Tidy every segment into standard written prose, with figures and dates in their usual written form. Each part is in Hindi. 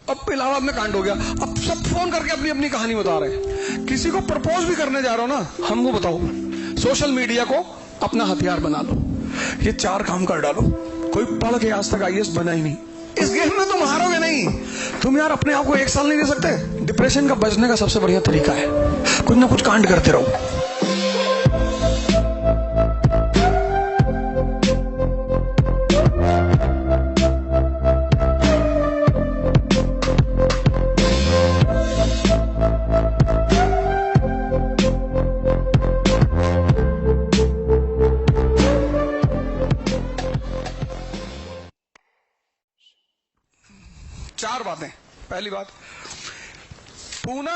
अब इलाहाबाद में कांड हो गया, अब सब फोन करके अपनी अपनी कहानी बता रहे हैं। किसी को प्रपोज भी करने जा रहा हो ना, हमको बताओ, सोशल मीडिया को अपना हथियार बना लो, ये 4 काम कर डालो। कोई पढ़ के आज तक आईएएस बना ही नहीं। इस गेम में तुम हारोगे नहीं। तुम यार अपने आप को 1 साल नहीं दे सकते। डिप्रेशन का बचने का सबसे बढ़िया तरीका है कुछ ना कुछ कांड करते रहो। चार बातें। पहली बात, पूना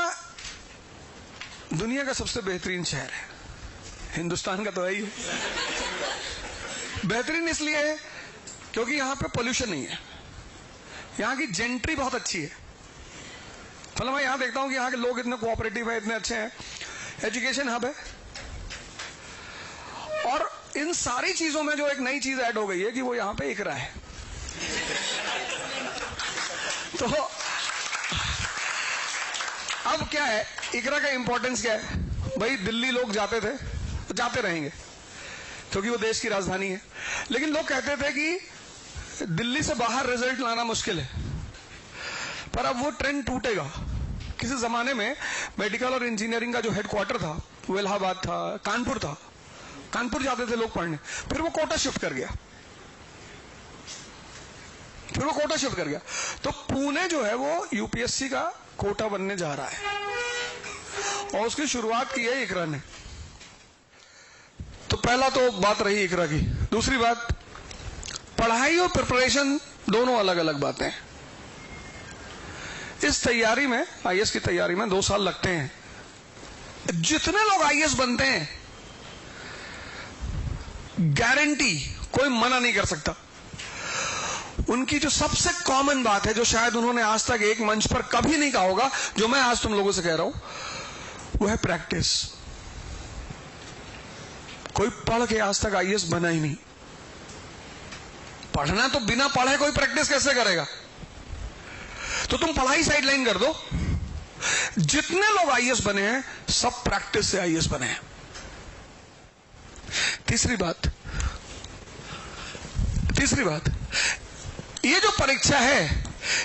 दुनिया का सबसे बेहतरीन शहर है, हिंदुस्तान का तो है ही। बेहतरीन इसलिए है क्योंकि यहां पे पोल्यूशन नहीं है, यहां की जेंट्री बहुत अच्छी है। मतलब मैं यहां देखता हूं कि यहां के लोग इतने कोऑपरेटिव है, इतने अच्छे हैं, एजुकेशन हब है। और इन सारी चीजों में जो एक नई चीज ऐड हो गई है कि वो यहां पे इकरा है। तो अब क्या है, इकरा का इंपॉर्टेंस क्या है? भाई दिल्ली लोग जाते थे, तो जाते रहेंगे क्योंकि वो देश की राजधानी है। लेकिन लोग कहते थे कि दिल्ली से बाहर रिजल्ट लाना मुश्किल है, पर अब वो ट्रेंड टूटेगा। किसी जमाने में मेडिकल और इंजीनियरिंग का जो हेडक्वार्टर था वो इलाहाबाद था, कानपुर था। कानपुर जाते थे लोग पढ़ने, फिर वो कोटा शिफ्ट कर गया, तो पुणे जो है वो यूपीएससी का कोटा बनने जा रहा है और उसकी शुरुआत की है इकरा ने। तो पहला तो बात रही इकरा की। दूसरी बात, पढ़ाई और प्रिपरेशन दोनों अलग अलग बातें हैं। इस तैयारी में, आईएएस की तैयारी में 2 साल लगते हैं। जितने लोग आईएएस बनते हैं, गारंटी कोई मना नहीं कर सकता। उनकी जो सबसे कॉमन बात है, जो शायद उन्होंने आज तक एक मंच पर कभी नहीं कहा होगा, जो मैं आज तुम लोगों से कह रहा हूं, वो है प्रैक्टिस। कोई पढ़ के आज तक आईएएस बना ही नहीं। पढ़ना तो बिना पढ़े कोई प्रैक्टिस कैसे करेगा? तो तुम पढ़ाई साइडलाइन कर दो। जितने लोग आईएएस बने हैं सब प्रैक्टिस से आईएएस बने हैं। तीसरी बात, ये जो परीक्षा है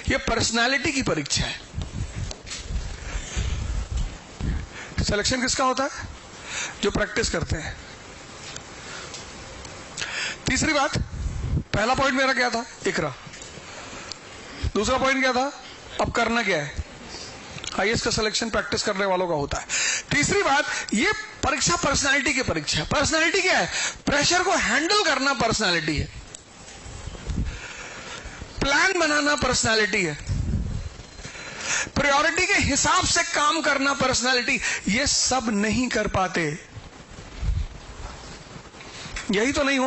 ये पर्सनालिटी की परीक्षा है। सिलेक्शन किसका होता है? जो प्रैक्टिस करते हैं। तीसरी बात, पहला पॉइंट मेरा क्या था? इकरा। दूसरा पॉइंट क्या था? अब करना क्या है? आईएएस का सिलेक्शन प्रैक्टिस करने वालों का होता है। तीसरी बात, ये परीक्षा पर्सनालिटी की परीक्षा है। पर्सनालिटी क्या है? प्रेशर को हैंडल करना पर्सनालिटी है, प्लान बनाना पर्सनालिटी है, प्रायोरिटी के हिसाब से काम करना पर्सनालिटी। ये सब नहीं कर पाते। यही तो नहीं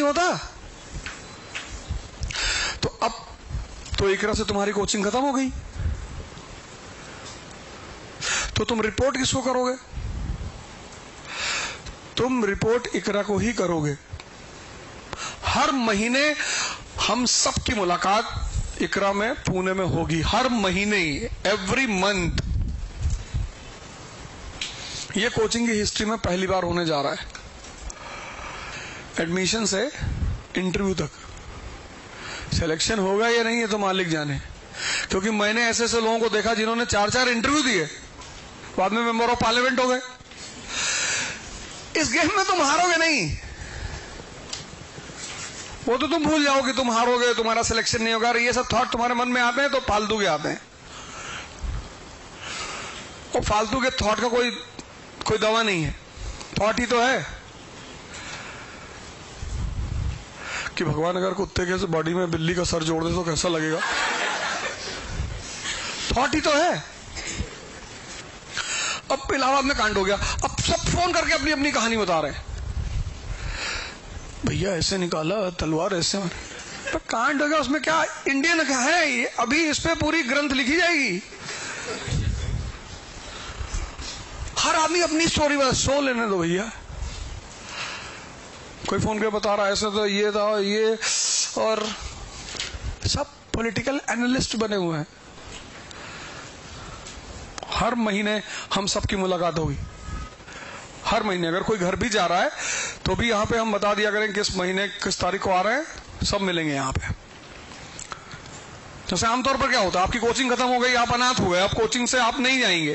होता। तो अब तो इकरा से तुम्हारी कोचिंग खत्म हो गई, तो तुम रिपोर्ट किसको करोगे? तुम रिपोर्ट इकरा को ही करोगे। हर महीने हम सब की मुलाकात इकरा में पुणे में होगी, हर महीने ही, एवरी मंथ। ये कोचिंग की हिस्ट्री में पहली बार होने जा रहा है। एडमिशन से इंटरव्यू तक। सिलेक्शन होगा या नहीं, ये तो मालिक जाने, क्योंकि मैंने ऐसे ऐसे लोगों को देखा जिन्होंने 4-4 इंटरव्यू दिए, बाद में मेंबर ऑफ पार्लियामेंट हो गए। इस गेम में तुम हारोगे नहीं। वो तो तुम भूल जाओ कि तुम हारोगे, तुम्हारा सिलेक्शन नहीं होगा। ये सब थॉट तुम्हारे मन में आते हैं तो फालतू के आते हैं, और फालतू के थॉट का कोई दवा नहीं है। थॉट ही तो है कि भगवान अगर कुत्ते के बॉडी में बिल्ली का सर जोड़ दे तो कैसा लगेगा। थॉट ही तो है। अब इलाहाबाद में कांड हो गया, अब सब फोन करके अपनी अपनी कहानी बता रहे हैं। भैया ऐसे निकाला, तलवार ऐसे, तो कांड हो गया। उसमें क्या इंडियन क्या है ये? अभी इस पे पूरी ग्रंथ लिखी जाएगी। हर आदमी अपनी स्टोरी बस सो लेने दो भैया। कोई फोन करके बता रहा है ऐसे तो ये था ये, और सब पॉलिटिकल एनालिस्ट बने हुए हैं। हर महीने हम सबकी मुलाकात होगी, हर महीने। अगर कोई घर भी जा रहा है तो भी यहां पे हम बता दिया करें किस महीने किस तारीख को आ रहे हैं, सब मिलेंगे यहां पे। जैसे आमतौर पर क्या होता है, आपकी कोचिंग खत्म हो गई, आप अनाथ हो गए, अब कोचिंग से आप नहीं जाएंगे,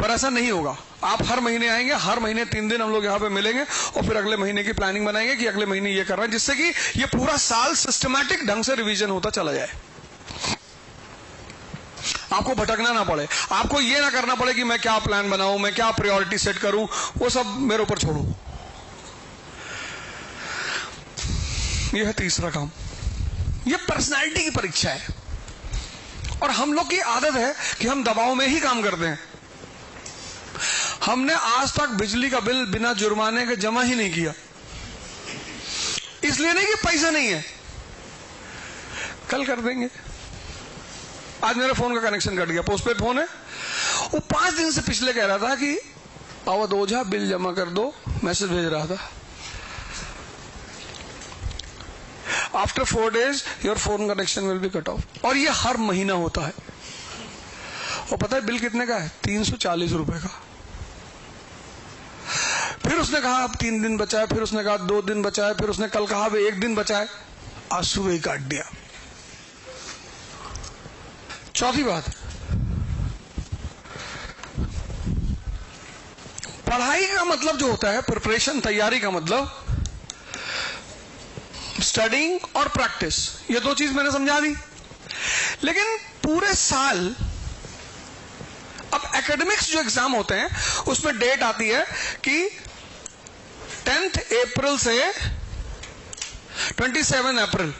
पर ऐसा नहीं होगा। आप हर महीने आएंगे, हर महीने 3 दिन हम लोग यहाँ पे मिलेंगे और फिर अगले महीने की प्लानिंग बनाएंगे कि अगले महीने ये कर रहे हैं, जिससे कि ये पूरा साल सिस्टमैटिक ढंग से रिवीजन होता चला जाए। आपको भटकना ना पड़े, आपको ये ना करना पड़े कि मैं क्या प्लान बनाऊं, मैं क्या प्रायोरिटी सेट करूं, वो सब मेरे ऊपर छोड़ो। ये है तीसरा काम। ये पर्सनालिटी की परीक्षा है और हम लोग की आदत है कि हम दबाव में ही काम करते हैं। हमने आज तक बिजली का बिल बिना जुर्माने के जमा ही नहीं किया, इसलिए नहीं कि पैसा नहीं है, कल कर देंगे। आज मेरे फोन का कनेक्शन कट गया, पोस्टपेड फोन है, वो 5 दिन से पिछले कह रहा था कि अवध ओझा बिल जमा कर दो, मैसेज भेज रहा था। After 4 days your phone connection will be cut off. और ये हर महीना होता है। और पता है बिल कितने का है? 340 रुपए का। फिर उसने कहा अब 3 दिन बचा है, फिर उसने कहा 2 दिन बचा है, फिर उसने कल कहा अब 1 दिन बचा है, आज सुबह ही काट दिया। चौथी बात, पढ़ाई का मतलब जो होता है, प्रिपरेशन, तैयारी का मतलब स्टडिंग और प्रैक्टिस, ये 2 चीज मैंने समझा दी। लेकिन पूरे साल अब एकेडमिक्स जो एग्जाम होते हैं उसमें डेट आती है कि 10th अप्रैल से 27 अप्रैल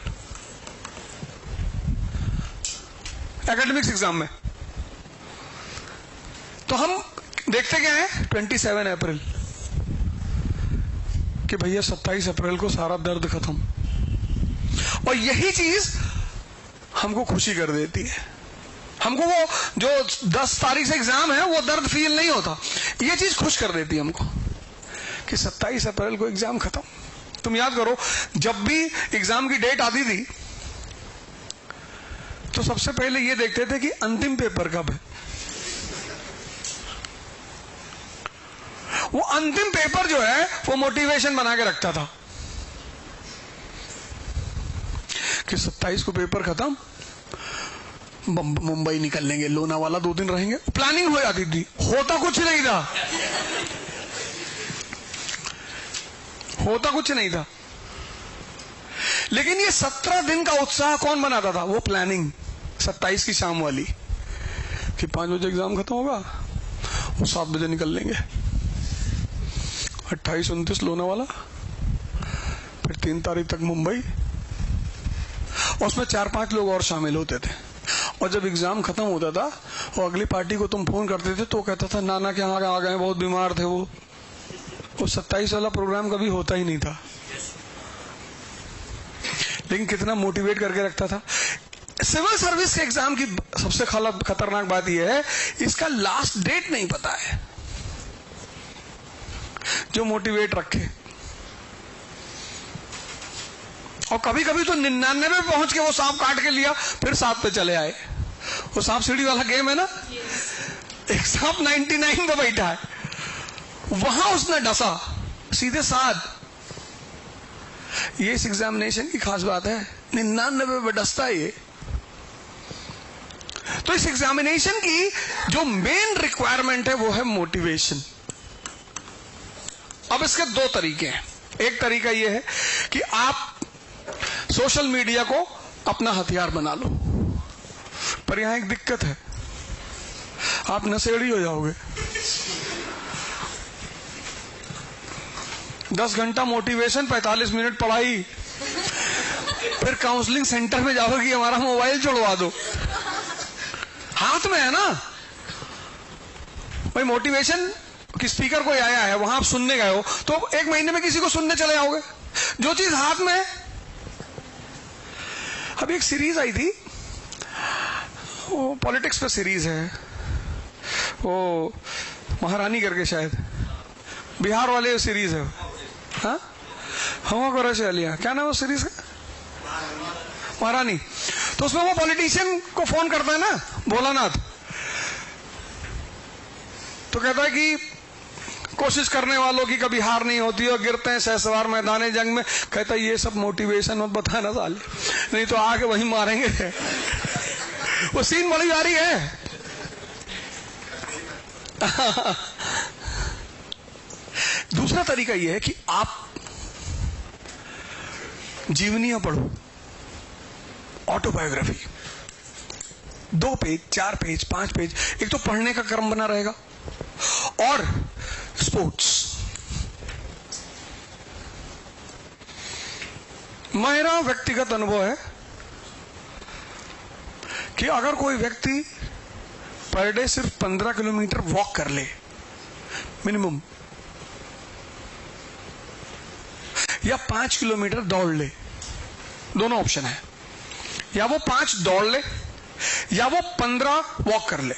एकेडमिक्स एग्जाम में। तो हम देखते क्या है 27 अप्रैल कि भैया 27 अप्रैल को सारा दर्द खत्म। और यही चीज हमको खुशी कर देती है। हमको वो जो 10 तारीख से एग्जाम है वो दर्द फील नहीं होता, ये चीज खुश कर देती है हमको कि 27 अप्रैल को एग्जाम खत्म। तुम याद करो जब भी एग्जाम की डेट आती थी तो सबसे पहले ये देखते थे कि अंतिम पेपर कब है। वो अंतिम पेपर जो है वो मोटिवेशन बना के रखता था कि 27 को पेपर खत्म, मुंबई निकल लेंगे, लोनावाला 2 दिन रहेंगे। प्लानिंग हो जाती थी, होता कुछ नहीं था, होता कुछ नहीं था। लेकिन ये 17 दिन का उत्साह कौन बनाता था? वो प्लानिंग 27 की शाम वाली कि 5 बजे एग्जाम खत्म होगा, वो 7 बजे निकल लेंगे, 28, 29 लोनावाला, फिर 3 तारीख तक मुंबई। और उसमें 4-5 लोग और शामिल होते थे। और जब एग्जाम खत्म होता था और अगली पार्टी को तुम फोन करते थे तो कहता था नाना के यहाँ आ गए, बहुत बीमार थे वो 27 वाला प्रोग्राम कभी होता ही नहीं था। लेकिन कितना मोटिवेट करके रखता था। सिविल सर्विस के एग्जाम की सबसे खतरनाक बात यह है इसका लास्ट डेट नहीं पता है। जो मोटिवेट रखे, और कभी कभी तो 99 में पहुंच के वो सांप काट के लिया, फिर 7 पे चले आए। वो सांप सीढ़ी वाला गेम है ना, एक सांप 99 पे बैठा है, वहां उसने डसा सीधे 7। ये इस एग्जामिनेशन की खास बात है, 99 पे डसता है ये। तो इस एग्जामिनेशन की जो मेन रिक्वायरमेंट है वो है मोटिवेशन। अब इसके 2 तरीके हैं। एक तरीका ये है कि आप सोशल मीडिया को अपना हथियार बना लो, पर यहां एक दिक्कत है, आप नशेड़ी हो जाओगे। 10 घंटा मोटिवेशन, 45 मिनट पढ़ाई, फिर काउंसलिंग सेंटर में जाओगे कि हमारा मोबाइल छुड़वा दो। हाथ में है ना भाई, मोटिवेशन कि स्पीकर कोई आया है, वहां आप सुनने गए हो तो 1 महीने में किसी को सुनने चले जाओगे। जो चीज हाथ में है, अभी एक सीरीज आई थी, वो पॉलिटिक्स पे सीरीज है, वो महारानी करके शायद बिहार वाले सीरीज है। हाँ, हवा को रच लिया, क्या नाम है वो सीरीज का? महारानी। तो उसमें वो पॉलिटिशियन को फोन करता है ना, भोलानाथ, तो कहता है कि कोशिश करने वालों की कभी हार नहीं होती और गिरते हैं शहसवार मैदान जंग में। कहता है ये सब मोटिवेशन मत बताना साले, नहीं तो आके वहीं मारेंगे। वो सीन बड़ी आ रही है। दूसरा तरीका यह है कि आप जीवनियां पढ़ो, ऑटोबायोग्राफी, 2 पेज 4 पेज 5 पेज, एक तो पढ़ने का क्रम बना रहेगा, और स्पोर्ट्स। मेरा व्यक्तिगत अनुभव है कि अगर कोई व्यक्ति पर डे सिर्फ 15 किलोमीटर वॉक कर ले मिनिमम, या 5 किलोमीटर दौड़ ले, दोनों ऑप्शन है, या वो 5 दौड़ ले या वो 15 वॉक कर ले।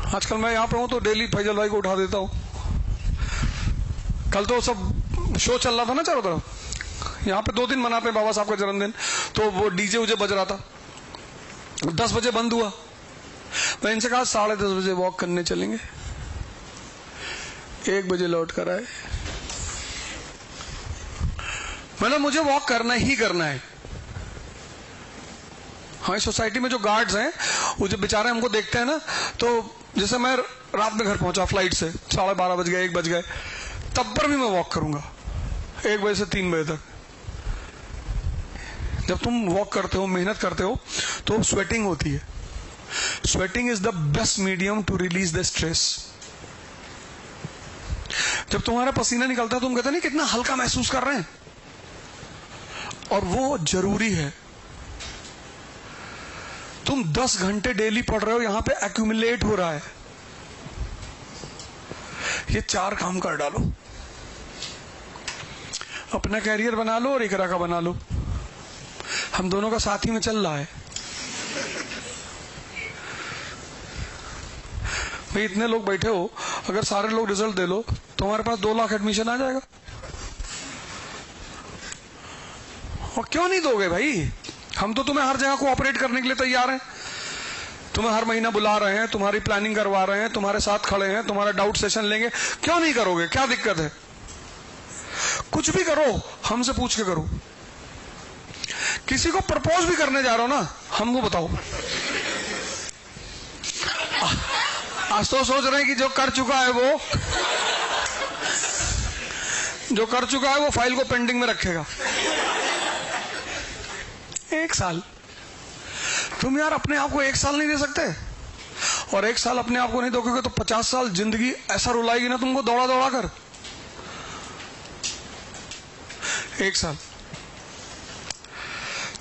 आजकल मैं यहां पे हूं तो डेली फैजल भाई को उठा देता हूं। कल तो सब शो चल रहा था ना चारों तरफ, यहां पे 2 दिन मनाते हैं बाबा साहब का जन्मदिन, तो वो डीजे उजे बज रहा था। 10 बजे बंद हुआ, मैं इनसे कहा 10:30 बजे वॉक करने चलेंगे। 1 बजे लौट कर आए। मतलब मुझे वॉक करना ही करना है। हमारी सोसाइटी में जो गार्ड्स हैं वो जो बेचारे हमको देखते हैं ना, तो जैसे मैं रात में घर पहुंचा फ्लाइट से, 12:30 बज गए, 1 बज गए, तब पर भी मैं वॉक करूंगा 1 बजे से 3 बजे तक। जब तुम वॉक करते हो, मेहनत करते हो, तो स्वेटिंग होती है। Sweating is the best medium to release the stress. जब तुम्हारा पसीना निकलता है तुम कहते नहीं कितना हल्का महसूस कर रहे हैं, और वो जरूरी है। तुम 10 घंटे डेली पढ़ रहे हो, यहां पे एक्यूमुलेट हो रहा है। ये 4 काम कर डालो, अपना कैरियर बना लो और इकरा का बना लो। हम दोनों का साथ ही में चल रहा है भाई। इतने लोग बैठे हो, अगर सारे लोग रिजल्ट दे लो तो हमारे पास 2 लाख एडमिशन आ जाएगा। और क्यों नहीं दोगे भाई? हम तो तुम्हें हर जगह कोऑपरेट करने के लिए तैयार हैं। तुम्हें हर महीना बुला रहे हैं, तुम्हारी प्लानिंग करवा रहे हैं, तुम्हारे साथ खड़े हैं, तुम्हारा डाउट सेशन लेंगे। क्यों नहीं करोगे? क्या दिक्कत है? कुछ भी करो, हमसे पूछ के करो। किसी को प्रपोज भी करने जा रहे हो ना, हमको बताओ। आज तो सोच रहे हैं कि जो कर चुका है वो फाइल को पेंडिंग में रखेगा। 1 साल तुम यार अपने आप को 1 साल नहीं दे सकते? और 1 साल अपने आप को नहीं दोगे तो 50 साल जिंदगी ऐसा रुलाएगी ना तुमको, दौड़ा दौड़ा कर। 1 साल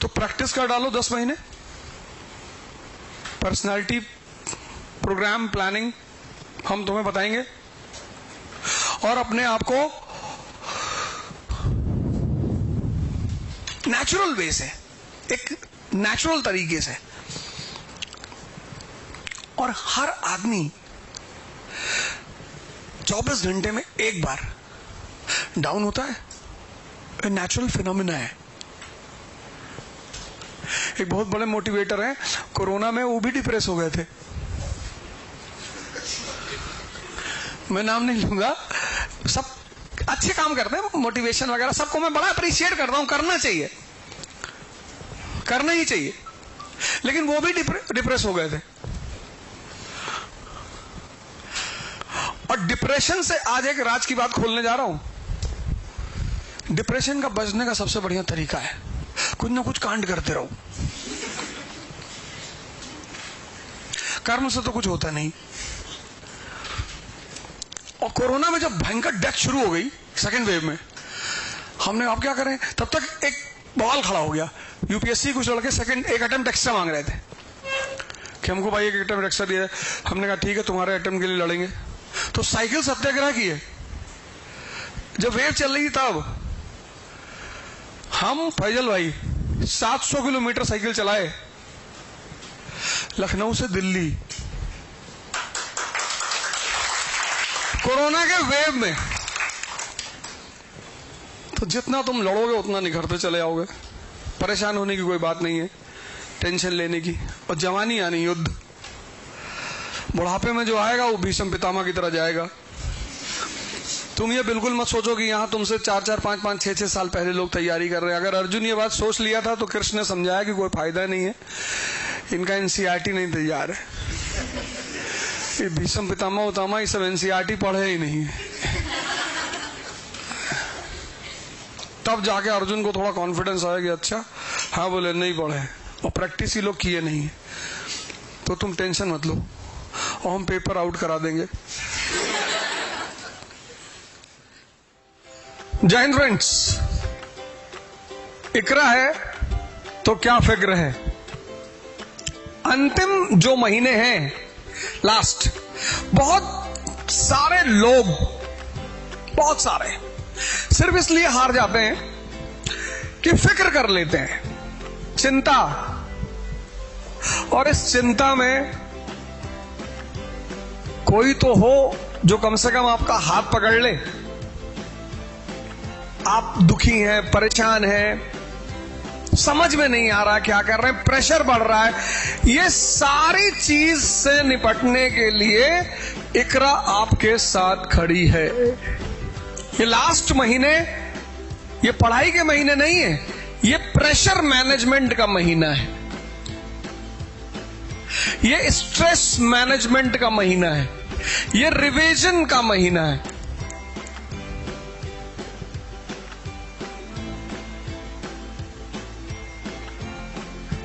तो प्रैक्टिस कर डालो 10 महीने। पर्सनालिटी प्रोग्राम प्लानिंग हम तुम्हें बताएंगे, और अपने आप को नेचुरल वे से, एक नेचुरल तरीके से। और हर आदमी 24 घंटे में एक बार डाउन होता है। नेचुरल फिनोमिना है। एक बहुत बड़े मोटिवेटर हैं, कोरोना में वो भी डिप्रेस हो गए थे। मैं नाम नहीं लूंगा, सब अच्छे काम करते हैं, मोटिवेशन वगैरह सबको मैं बड़ा अप्रिशिएट करता हूं, करना चाहिए, करना ही चाहिए। लेकिन वो भी डिप्रेस हो गए थे। और डिप्रेशन से आज एक राज की बात खोलने जा रहा हूं। डिप्रेशन का बचने का सबसे बढ़िया तरीका है कुछ ना कुछ कांड करते रहो। कर्म से तो कुछ होता नहीं। और कोरोना में जब भयंकर डेथ शुरू हो गई सेकेंड वेव में, हमने अब क्या करें, तब तक एक बवाल खड़ा हो गया। यूपीएससी कुछ लड़के एक अटेम्प्ट एक्स्ट्रा मांग रहे थे कि हमको भाई एक अटेम्प्ट एक्स्ट्रा दिया। हमने कहा ठीक है, तुम्हारे अटेम्प्ट के लिए लड़ेंगे। तो साइकिल सत्याग्रह किए जब वेव चल रही थी तब। हम फैजल भाई 700 किलोमीटर साइकिल चलाए लखनऊ से दिल्ली, कोरोना के वेव में। तो जितना तुम लड़ोगे उतना निखरते चले आओगे। परेशान होने की कोई बात नहीं है, टेंशन लेने की। और जवानी यानी युद्ध। बुढ़ापे में जो आएगा वो भीष्म पितामह की तरह जाएगा। तुम ये बिल्कुल मत सोचो कि यहाँ तुमसे 4-4, 5-5, 6-6 साल पहले लोग तैयारी कर रहे हैं। अगर अर्जुन ये बात सोच लिया था तो कृष्ण ने समझाया कि कोई फायदा नहीं है, इनका एनसीईआरटी नहीं तैयार है। ये भीष्म पितामह उतामा ये सब एनसीईआरटी पढ़े ही नहीं है। तब जाके अर्जुन को थोड़ा कॉन्फिडेंस आया कि अच्छा हाँ बोले नहीं पढ़े और प्रैक्टिस ही लोग किए नहीं है, तो तुम टेंशन मत लो और हम पेपर आउट करा देंगे। जय हिंद फ्रेंड्स। इकरा है तो क्या फिक्र है। अंतिम जो महीने हैं लास्ट, बहुत सारे लोग, बहुत सारे सिर्फ इसलिए हार जाते हैं कि फिक्र कर लेते हैं, चिंता। और इस चिंता में कोई तो हो जो कम से कम आपका हाथ पकड़ ले। आप दुखी हैं, परेशान हैं, समझ में नहीं आ रहा क्या कर रहे हैं, प्रेशर बढ़ रहा है। ये सारी चीज से निपटने के लिए इकरा आपके साथ खड़ी है। ये लास्ट महीने ये पढ़ाई के महीने नहीं है, ये प्रेशर मैनेजमेंट का महीना है, ये स्ट्रेस मैनेजमेंट का महीना है, ये रिवीजन का महीना है।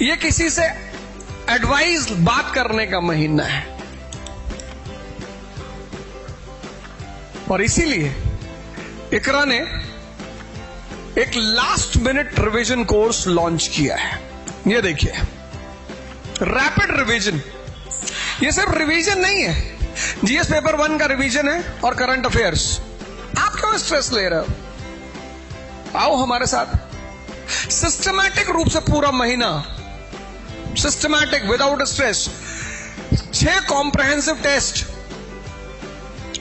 ये किसी से एडवाइस बात करने का महीना है। और इसीलिए इकरा ने एक last minute revision course launch किया है। ये देखिए, रैपिड रिवीजन। ये सिर्फ रिवीजन नहीं है, जीएस पेपर 1 का रिवीजन है और करंट अफेयर्स। आप क्यों स्ट्रेस ले रहे हो? आओ हमारे साथ। सिस्टमैटिक रूप से पूरा महीना, systematic, without stress, 6 comprehensive test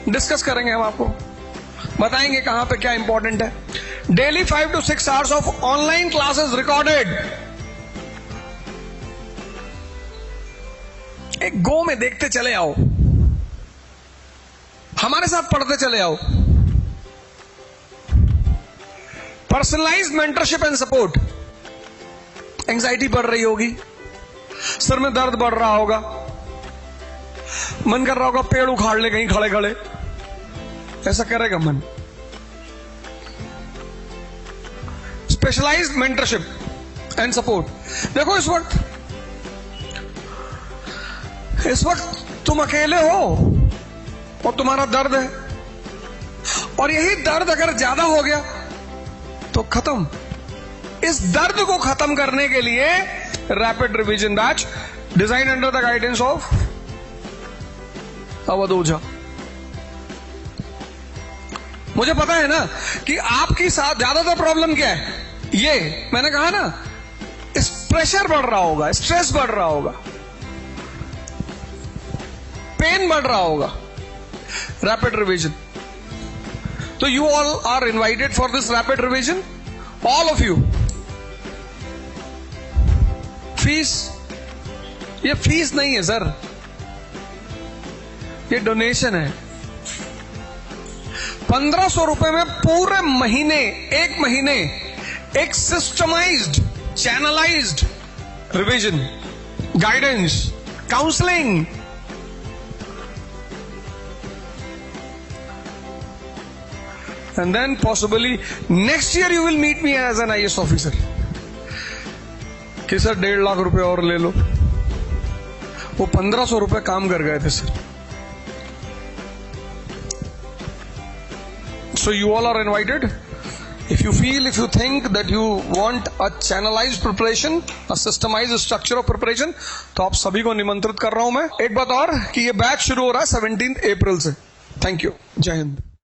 discuss करेंगे हम, आपको बताएंगे कहां पे क्या इंपॉर्टेंट है। Daily 5 to 6 hours of online classes recorded. एक गो में देखते चले आओ, हमारे साथ पढ़ते चले आओ। Personalised mentorship and support. Anxiety बढ़ रही होगी, सर में दर्द बढ़ रहा होगा, मन कर रहा होगा पेड़ उखाड़ ले कहीं खड़े खड़े, ऐसा करेगा मन। Specialised mentorship and support. देखो इस वक्त तुम अकेले हो और तुम्हारा दर्द है, और यही दर्द अगर ज्यादा हो गया तो खत्म। इस दर्द को खत्म करने के लिए rapid revision batch design under the guidance of Avadh Ojha. मुझे पता है ना कि आपकी साथ ज्यादातर प्रॉब्लम क्या है। ये मैंने कहा ना, इस प्रेशर बढ़ रहा होगा, स्ट्रेस बढ़ रहा होगा, पेन बढ़ रहा होगा। Rapid revision. तो you all are invited for this rapid revision, all of you. Fees, ये फीस नहीं है सर, ये डोनेशन है। 1500 रुपए में पूरे महीने, एक महीने, एक systemised, channelised revision, guidance, counselling. And then possibly next year you will meet me as an IAS officer. कि सर 1.5 लाख रुपए और ले लो। वो 1500 रुपए काम कर गए थे sir. So you all are invited. If you think that you want a channelized preparation, a systemized structure of preparation, तो आप सभी को निमंत्रित कर रहा हूं मैं। एक बात और कि ये बैच शुरू हो रहा है 17 अप्रैल से। Thank you. जय हिंद।